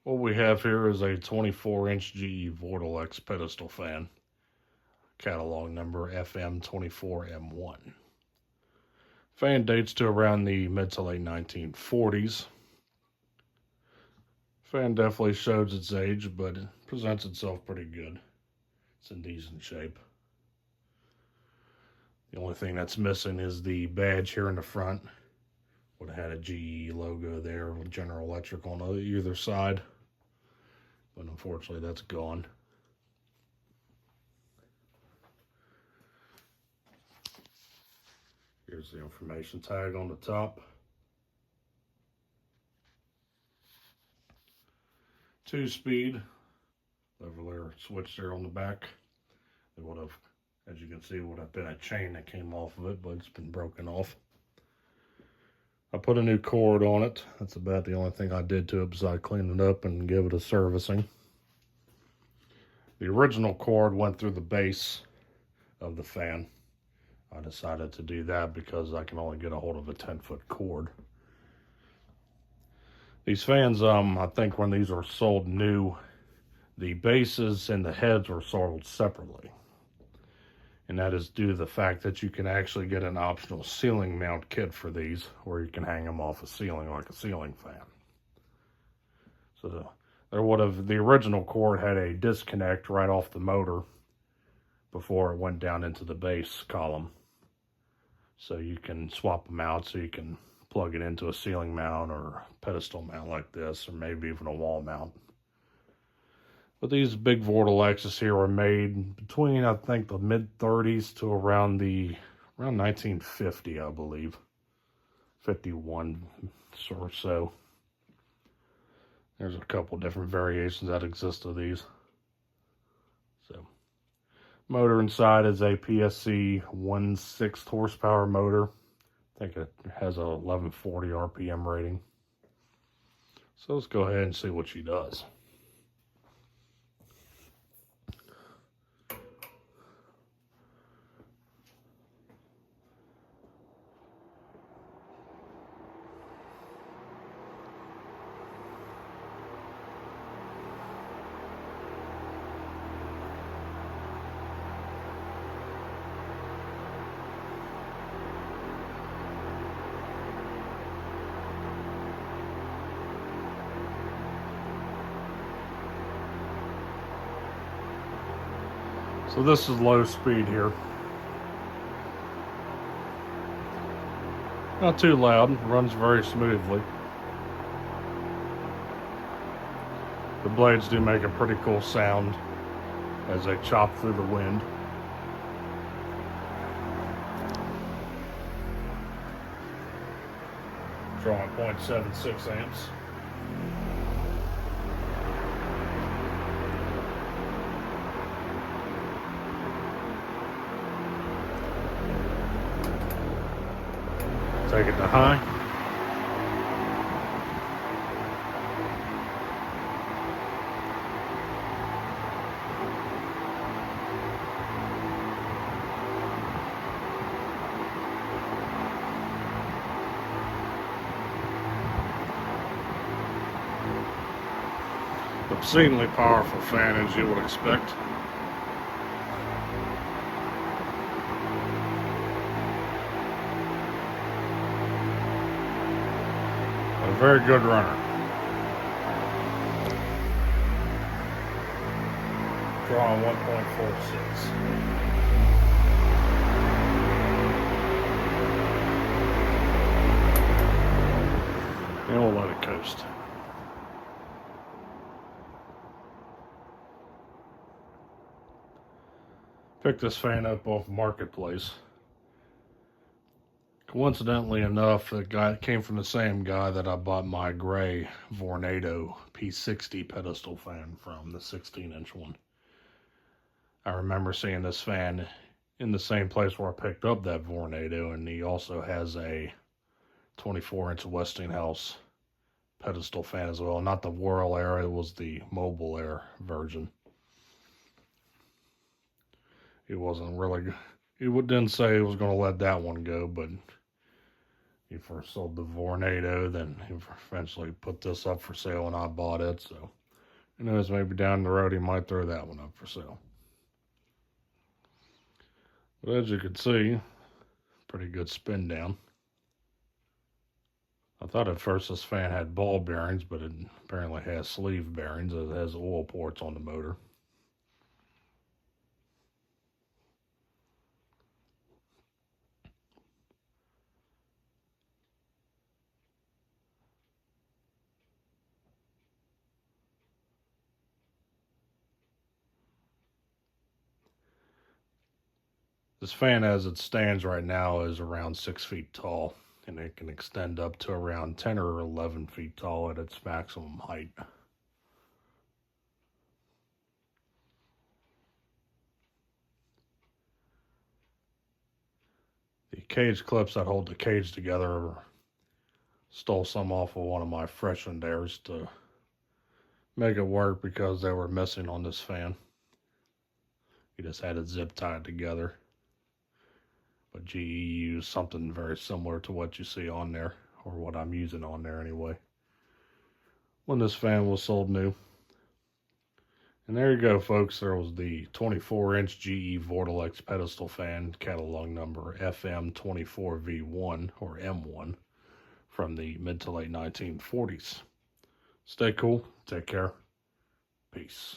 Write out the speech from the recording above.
What we have here is a 24-inch GE Vortalex pedestal fan, catalog number FM24M1. Fan dates to around the mid to late 1940s. Fan definitely shows its age, but it presents itself pretty good. It's in decent shape. The only thing that's missing is the badge here in the front. Would have had a GE logo there with General Electric on either side, but unfortunately that's gone. Here's the information tag on the top. 2-speed lever switch there on the back. It would have, as you can see, would have been a chain that came off of it, but it's been broken off. I put a new cord on it. That's about the only thing I did to it besides clean it up and give it a servicing. The original cord went through the base of the fan. I decided to do that because I can only get a hold of a 10-foot cord. These fans, I think when these were sold new, the bases and the heads were sold separately. And that is due to the fact that you can actually get an optional ceiling mount kit for these, where you can hang them off a ceiling like a ceiling fan. So the original cord had a disconnect right off the motor before it went down into the base column. So you can swap them out so you can plug it into a ceiling mount or a pedestal mount like this, or maybe even a wall mount. But these big Vortalexes here were made between, I think, the mid-30s to around 1950, I believe. 51 or so. There's a couple different variations that exist of these. So, motor inside is a PSC 1/6 horsepower motor. I think it has a 1140 RPM rating. So let's go ahead and see what she does. So this is low speed here. Not too loud, runs very smoothly. The blades do make a pretty cool sound as they chop through the wind. Drawing 0.76 amps. Take it to high. Obscenely powerful fan, as you would expect. A very good runner. Drawing 1.46. And we'll let it coast. Picked this fan up off Marketplace. Coincidentally enough, the guy came from the same guy that I bought my gray Vornado P60 pedestal fan from, the 16-inch one. I remember seeing this fan in the same place where I picked up that Vornado, and he also has a 24-inch Westinghouse pedestal fan as well. Not the Whirl Air, it was the Mobile Air version. He wasn't really, he didn't say he was going to let that one go, but He first sold the Vornado, then he eventually put this up for sale and I bought it, so who knows, maybe down the road he might throw that one up for sale. But as you can see, pretty good spin down. I thought at first this fan had ball bearings, but it apparently has sleeve bearings. It has oil ports on the motor. This fan as it stands right now is around 6 feet tall, and it can extend up to around 10 or 11 feet tall at its maximum height. The cage clips that hold the cage together, stole some off of one of my Freshendaires to make it work because they were missing on this fan. You just had it zip tied together. But GE used something very similar to what you see on there, or what I'm using on there anyway, when this fan was sold new. And there you go, folks. There was the 24-inch GE Vortalex pedestal fan, catalog number FM24V1 or M1, from the mid to late 1940s. Stay cool. Take care. Peace.